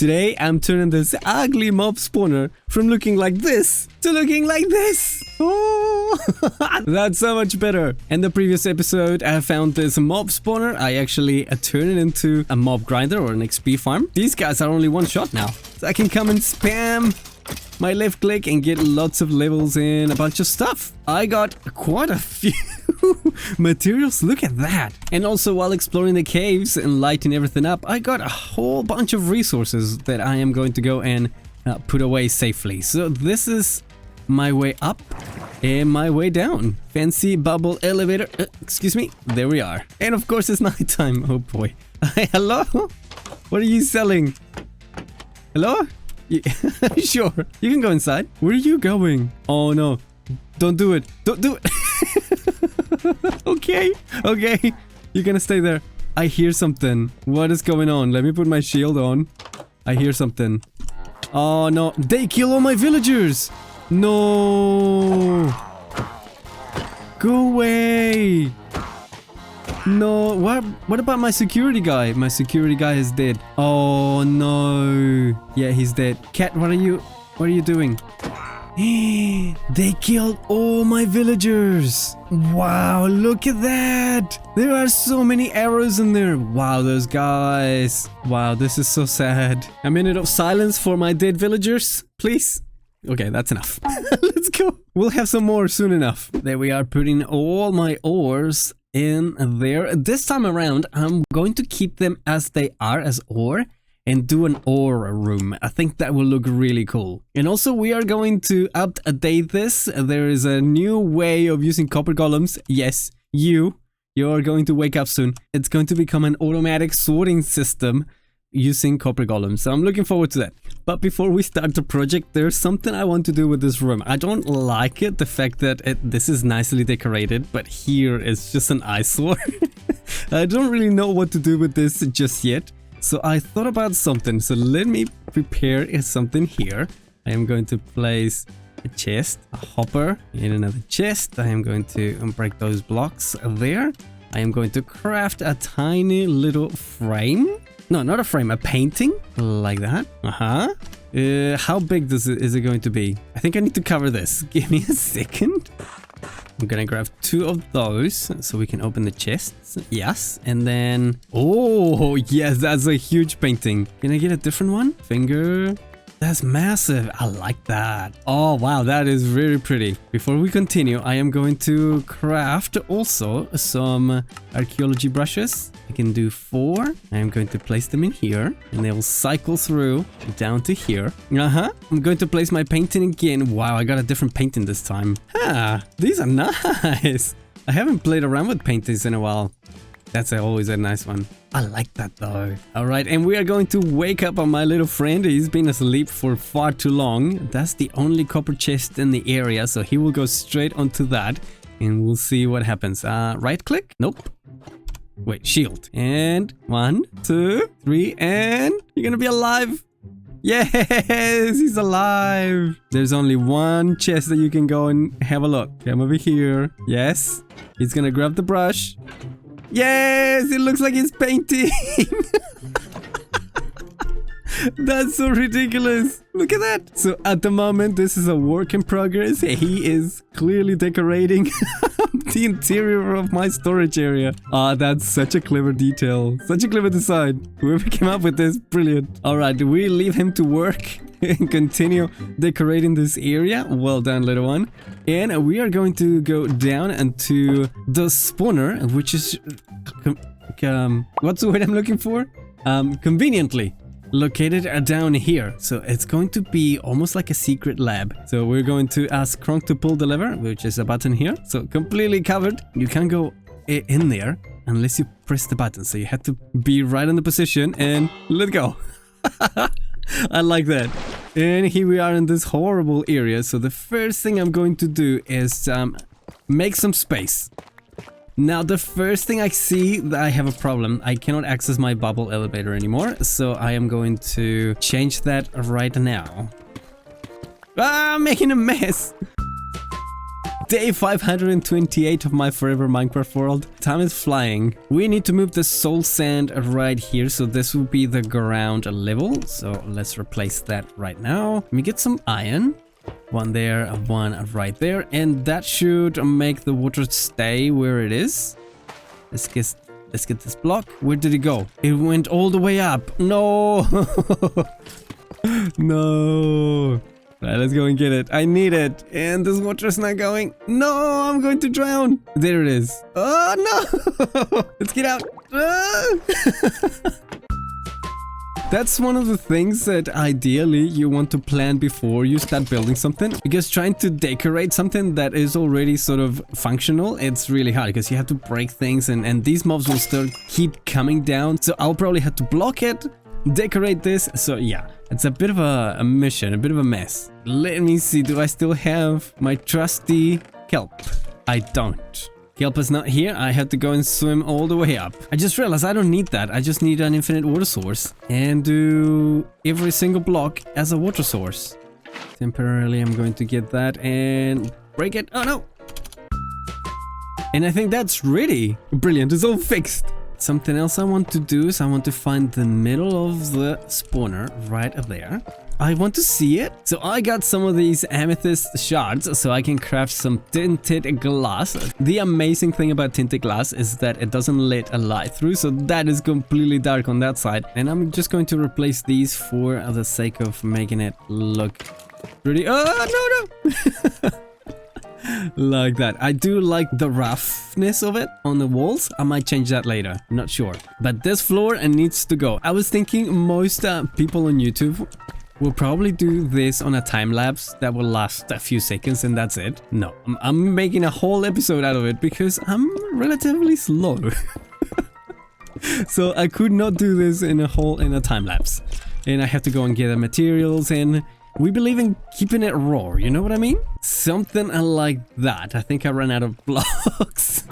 Today, I'm turning this ugly mob spawner from looking like this to looking like this. Oh, that's so much better. In the previous episode, I found this mob spawner. I actually turned it into a mob grinder or an XP farm. These guys are only one shot now. So I can come and spam my left click and get lots of levels and a bunch of stuff. I got quite a few materials. Look at that. And also while exploring the caves and lighting everything up, I got a whole bunch of resources that I am going to go and put away safely. So this is my way up and my way down. Fancy bubble elevator. Excuse me. There we are. And of course it's nighttime. Oh boy. Hello? What are you selling? Hello? Sure, you can go inside. Where are you going? Oh no, don't do it. Don't do it. Okay, you're gonna stay there. I hear something. What is going on? Let me put my shield on. I hear something. Oh no, they kill all my villagers. No, go away. No, what about my security guy? My security guy is dead. Oh no. Yeah, he's dead. Cat, what are you doing? They killed all my villagers. Wow, look at that. There are so many arrows in there. Wow, those guys. Wow, this is so sad. A minute of silence for my dead villagers, please. Okay, that's enough. Let's go. We'll have some more soon enough. There we are, putting all my ores in there. This time around, I'm going to keep them as they are, as ore, and do an ore room. I think that will look really cool. And also, we are going to update this. There is a new way of using copper golems. Yes, you're going to wake up soon. It's going to become an automatic sorting system using copper golems. So I'm looking forward to that. But before we start the project, there's something I want to do with this room. I don't like it, the fact that this is nicely decorated, but here it's just an eyesore. I don't really know what to do with this just yet. So I thought about something. So let me prepare something here. I am going to place a chest, a hopper, and another chest. I am going to break those blocks there. I am going to craft a tiny little frame. No, not a frame, a painting, like that. How big is it going to be? I think I need to cover this. Give me a second. I'm gonna grab 2 of those so we can open the chests. Yes, and then... Oh, yes, that's a huge painting. Can I get a different one? Finger... That's massive. I like that. Oh, wow. That is very pretty. Before we continue, I am going to craft also some archaeology brushes. I can do 4. I am going to place them in here and they will cycle through down to here. I'm going to place my painting again. Wow, I got a different painting this time. These are nice. I haven't played around with paintings in a while. That's always a nice one. I like that though. Alright, and we are going to wake up on my little friend. He's been asleep for far too long. That's the only copper chest in the area, so he will go straight onto that. And we'll see what happens. Right click? Nope. Wait, shield. And 1, 2, 3, and you're gonna be alive. Yes, he's alive. There's only one chest that you can go and have a look. Come over here. Yes. He's gonna grab the brush. Yes, it looks like he's painting. That's so ridiculous. Look at that. So at the moment, this is a work in progress. He is clearly decorating the interior of my storage area. That's such a clever detail. Such a clever design. Whoever came up with this, brilliant. All right, we leave him to work and continue decorating this area. Well done, little one. And we are going to go down into the spawner, which is what's the word I'm looking for? Conveniently located down here. So it's going to be almost like a secret lab. So we're going to ask Kronk to pull the lever, which is a button here. So completely covered. You can't go in there unless you press the button. So you have to be right in the position and let go. I like that. And here we are in this horrible area. So the first thing I'm going to do is make some space. Now the first thing I see that I have a problem. I cannot access my bubble elevator anymore. So I am going to change that right now. I'm making a mess. Day 528 of my forever Minecraft world. Time is flying. We need to move the soul sand right here, so this will be the ground level. So let's replace that right now. Let me get some iron. One there, one right there, and that should make the water stay where it is. Let's get this block. Where did it go? It went all the way up. No. No. Right, let's go and get it. I need it. And this water is not going. No, I'm going to drown. There it is. Oh, no. Let's get out. That's one of the things that ideally you want to plan before you start building something, because trying to decorate something that is already sort of functional, it's really hard because you have to break things and these mobs will still keep coming down. So I'll probably have to block it, decorate this. So yeah, it's a bit of a mission, a bit of a mess. Let me see, do I still have my trusty kelp? I don't. Kelp is not here. I had to go and swim all the way up. I just realized I don't need that. I just need an infinite water source and do every single block as a water source. Temporarily, I'm going to get that and break it. Oh no! And I think that's ready. Brilliant. It's all fixed. Something else I want to do is I want to find the middle of the spawner right up there. I want to see it. So I got some of these amethyst shards so I can craft some tinted glass. The amazing thing about tinted glass is that it doesn't let a light through. So that is completely dark on that side. And I'm just going to replace these for the sake of making it look pretty. Oh, no. Like that. I do like the roughness of it on the walls. I might change that later. I'm not sure. But this floor needs to go. I was thinking most people on YouTube will probably do this on a time lapse that will last a few seconds and that's it. No, I'm making a whole episode out of it because I'm relatively slow. So I could not do this in a time lapse. And I have to go and get the materials, and we believe in keeping it raw, you know what I mean? Something like that. I think I ran out of blocks.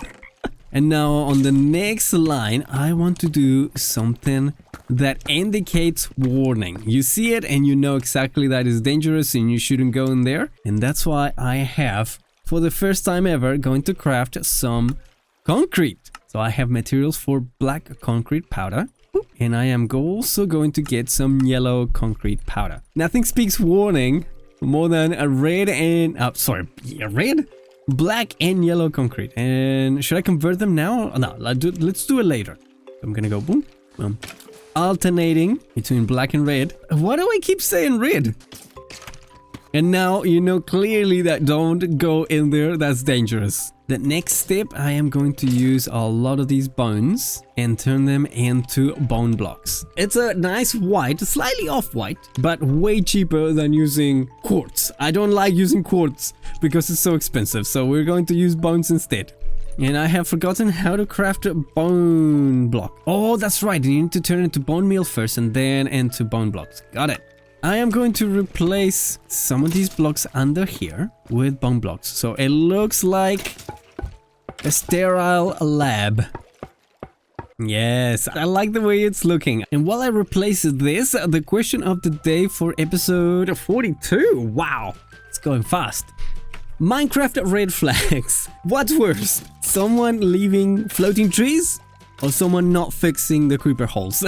And now on the next line, I want to do something that indicates warning. You see it and you know exactly that is dangerous and you shouldn't go in there. And that's why I have, for the first time ever, going to craft some concrete. So I have materials for black concrete powder. And I am also going to get some yellow concrete powder. Nothing speaks warning more than a red and... red? Black and yellow concrete. And should I convert them now? No, let's do it later. I'm gonna go boom, boom. Alternating between black and red. Why do I keep saying red? And now you know clearly that don't go in there, that's dangerous. The next step, I am going to use a lot of these bones and turn them into bone blocks. It's a nice white, slightly off-white, but way cheaper than using quartz. I don't like using quartz because it's so expensive, so we're going to use bones instead. And I have forgotten how to craft a bone block. Oh, that's right, you need to turn it into bone meal first and then into bone blocks. Got it. I am going to replace some of these blocks under here with bone blocks. So it looks like a sterile lab. Yes, I like the way it's looking. And while I replace this, the question of the day for episode 42. Wow, it's going fast. Minecraft red flags. What's worse? Someone leaving floating trees or someone not fixing the creeper holes?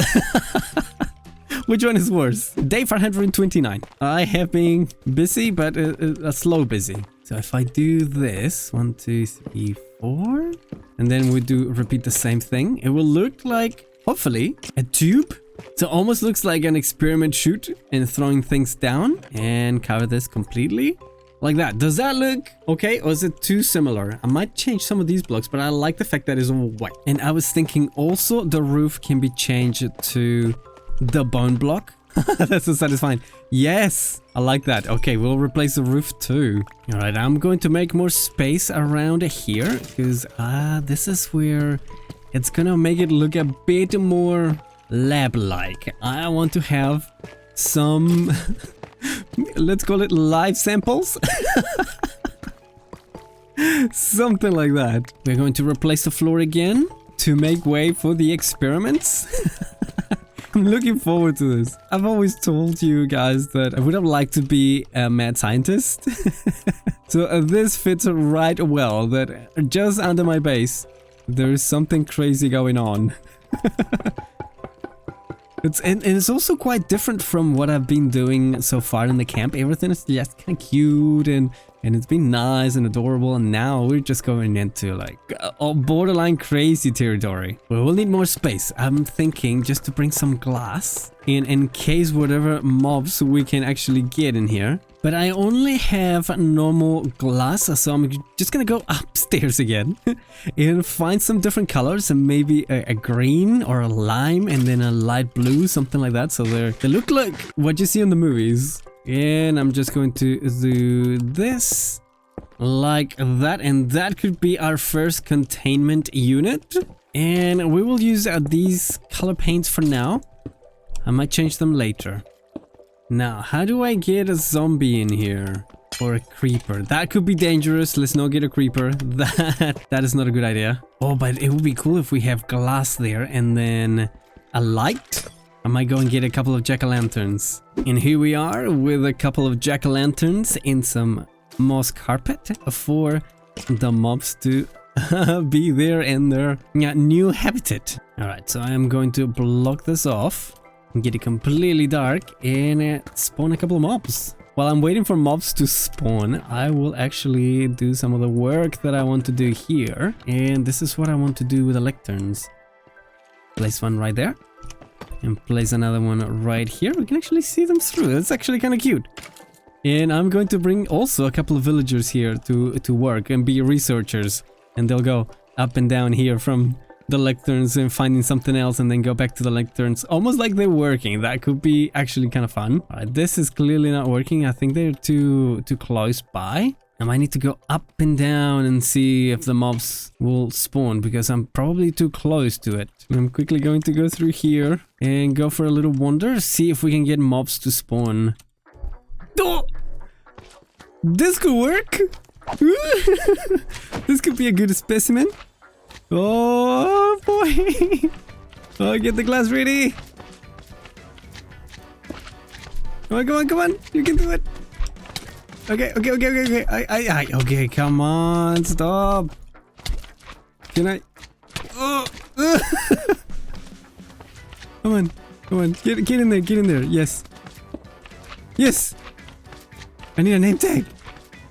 Which one is worse? Day 429. I have been busy, but a slow busy. So if I do this, 1, 2, 3, 4, and then we repeat the same thing, it will look like, hopefully, a tube. So almost looks like an experiment chute and throwing things down, and cover this completely. Like that. Does that look okay, or is it too similar? I might change some of these blocks, but I like the fact that it's all white. And I was thinking also the roof can be changed to the bone block. That's so satisfying. Yes, I like that. Okay, we'll replace the roof too. All right, I'm going to make more space around here because this is where it's gonna make it look a bit more lab-like. I want to have some let's call it live samples. Something like that. We're going to replace the floor again to make way for the experiments. I'm looking forward to this. I've always told you guys that I would have liked to be a mad scientist. So this fits right well, that just under my base, there is something crazy going on. And it's also quite different from what I've been doing so far in the camp. Everything is just kind of cute and it's been nice and adorable, and now we're just going into like borderline crazy territory. Well, we'll need more space. I'm thinking just to bring some glass in case whatever mobs we can actually get in here. But I only have normal glass, so I'm just gonna go upstairs again and find some different colors, and maybe a green or a lime and then a light blue, something like that. So they look like what you see in the movies. And I'm just going to do this like that, and that could be our first containment unit. And we will use these color paints for now. I might change them later. Now, how do I get a zombie in here? Or a creeper? That could be dangerous. Let's not get a creeper. That is not a good idea. Oh, but it would be cool if we have glass there and then a light. I might go and get a couple of jack-o'-lanterns. And here we are with a couple of jack-o'-lanterns in some moss carpet for the mobs to be there in their new habitat. Alright, so I am going to block this off and get it completely dark and spawn a couple of mobs. While I'm waiting for mobs to spawn, I will actually do some of the work that I want to do here. And this is what I want to do with the lecterns. Place one right there. And place another one right here. We can actually see them through. That's actually kind of cute. And I'm going to bring also a couple of villagers here to work and be researchers. And they'll go up and down here from the lecterns and finding something else and then go back to the lecterns. Almost like they're working. That could be actually kind of fun. Alright, this is clearly not working. I think they're too close by. I might need to go up and down and see if the mobs will spawn, because I'm probably too close to it. I'm quickly going to go through here and go for a little wander, see if we can get mobs to spawn. Oh! This could work! This could be a good specimen. Oh boy! Oh, get the glass ready! Come on, come on, come on! You can do it! Okay. Okay, come on, stop. Can I? Oh, come on, get in there, yes. Yes! I need a name tag.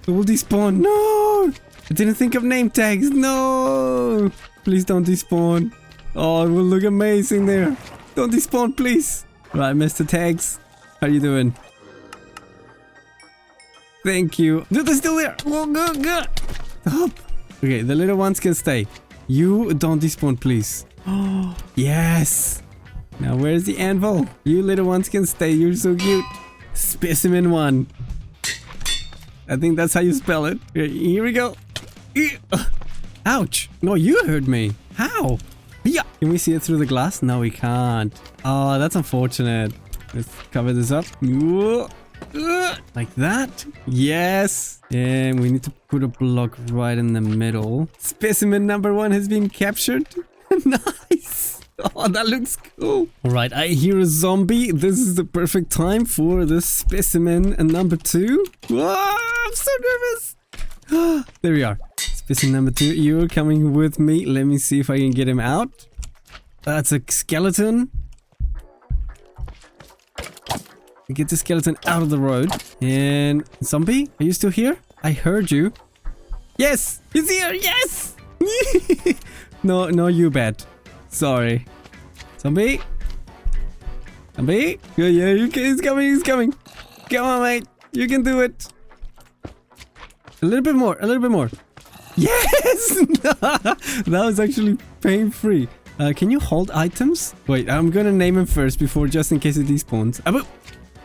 It will despawn. No! I didn't think of name tags. No! Please don't despawn. Oh, it will look amazing there. Don't despawn, please. Right, Mr. Tags. How you doing? Thank you. No, they're still there. Oh, go. Stop. Okay, the little ones can stay. You don't despawn, please. Oh, yes. Now, where's the anvil? You little ones can stay. You're so cute. Specimen 1. I think that's how you spell it. Here we go. Ouch. No, you heard me. How? Yeah. Can we see it through the glass? No, we can't. Oh, that's unfortunate. Let's cover this up. Like that. Yes. And we need to put a block right in the middle. Specimen number 1 has been captured. Nice. Oh, that looks cool. All right, I hear a zombie. This is the perfect time for the specimen number 2. Whoa, I'm so nervous. There we are. Specimen number 2, you're coming with me. Let me see if I can get him out. That's a skeleton. Get the skeleton out of the road. And zombie, are you still here? I heard you. Yes, he's here. Yes. No, you bad. Sorry. Zombie. Yeah, you can. He's coming. Come on, mate. You can do it. A little bit more. Yes. That was actually pain-free. Can you hold items? Wait, I'm gonna name him first before, just in case it despawns.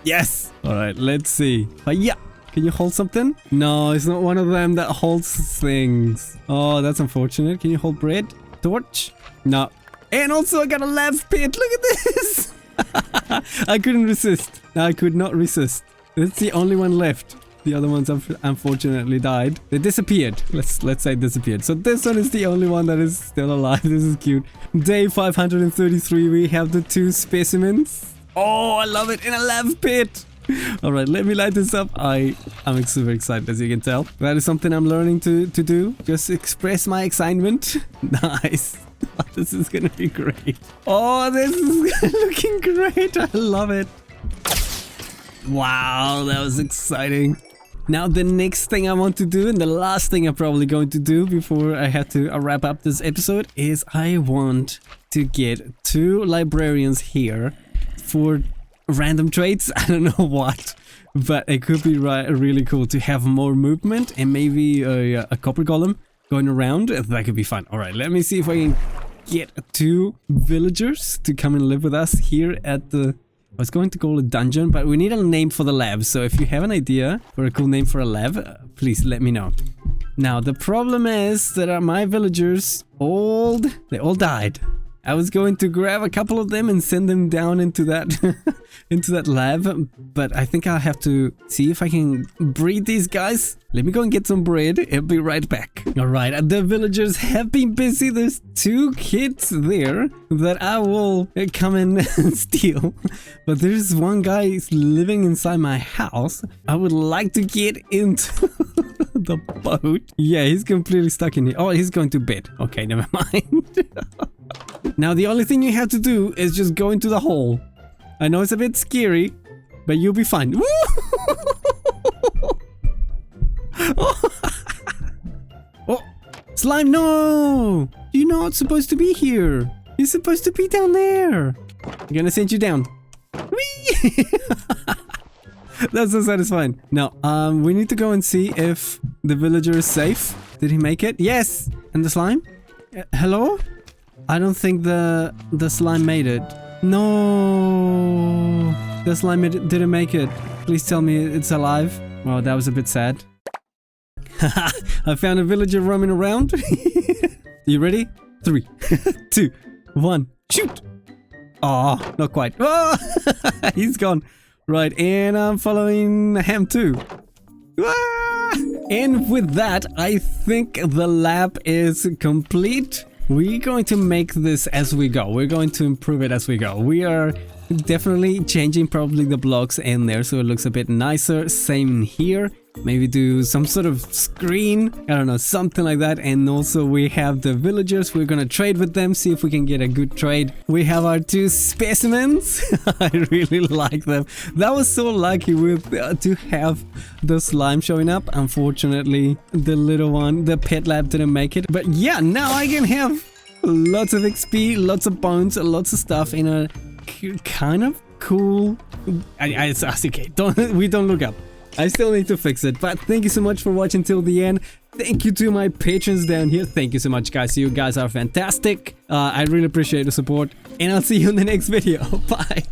Yes! Alright, let's see. Yeah! Can you hold something? No, it's not one of them that holds things. Oh, that's unfortunate. Can you hold bread? Torch? No. And also I got a lava pit. Look at this! I couldn't resist. I could not resist. It's the only one left. The other ones unfortunately died. They disappeared. Let's say disappeared. So this one is the only one that is still alive. This is cute. Day 533, we have the 2 specimens. Oh, I love it. In a lava pit. All right, let me light this up. I'm super excited, as you can tell. That is something I'm learning to do. Just express my excitement. Nice. This is gonna be great. Oh, this is looking great. I love it. Wow, that was exciting. Now the next thing I want to do, and the last thing I'm probably going to do before I have to wrap up this episode, is I want to get 2 librarians here for random traits. I don't know what, but it could be really cool to have more movement and maybe a copper golem going around. That could be fun. All right, let me see if I can get 2 villagers to come and live with us here at the... I was going to call it dungeon, but we need a name for the lab. So if you have an idea for a cool name for a lab, please let me know. Now, the problem is that my villagers, they all died. I was going to grab a couple of them and send them down into that into that lab, but I think I'll have to see if I can breed these guys. Let me go and get some bread. I'll be right back. All right, the villagers have been busy. There's 2 kids there that I will come and steal, but there's one guy living inside my house. I would like to get into the boat. Yeah, he's completely stuck in here. Oh, he's going to bed. Okay, never mind. Now, the only thing you have to do is just go into the hole. I know it's a bit scary, but you'll be fine. Oh, slime, no! You're not supposed to be here. You're supposed to be down there. I'm gonna send you down. Whee! That's so satisfying. Now, we need to go and see if the villager is safe. Did he make it? Yes! And the slime? Hello? I don't think the slime made it. No, the slime didn't make it. Please tell me it's alive. Well, that was a bit sad. I found a villager roaming around. You ready? 3, 2, 1, shoot! Oh, not quite. Oh, he's gone. Right, and I'm following him too. And with that, I think the lab is complete. We're going to make this as we go. We're going to improve it as we go. We are definitely changing probably the blocks in there so it looks a bit nicer. Same here. Maybe do some sort of screen. I don't know, something like that. And also we have the villagers. We're gonna trade with them, see if we can get a good trade. We have our 2 specimens. I really like them. That was so lucky with to have the slime showing up. Unfortunately, the little one, the pet lab didn't make it. But yeah, now I can have lots of XP, lots of bones, lots of stuff in a kind of cool... It's okay, we don't look up. I still need to fix it, but thank you so much for watching till the end. Thank you to my patrons down here. Thank you so much, guys. You guys are fantastic. I really appreciate the support, and I'll see you in the next video. Bye.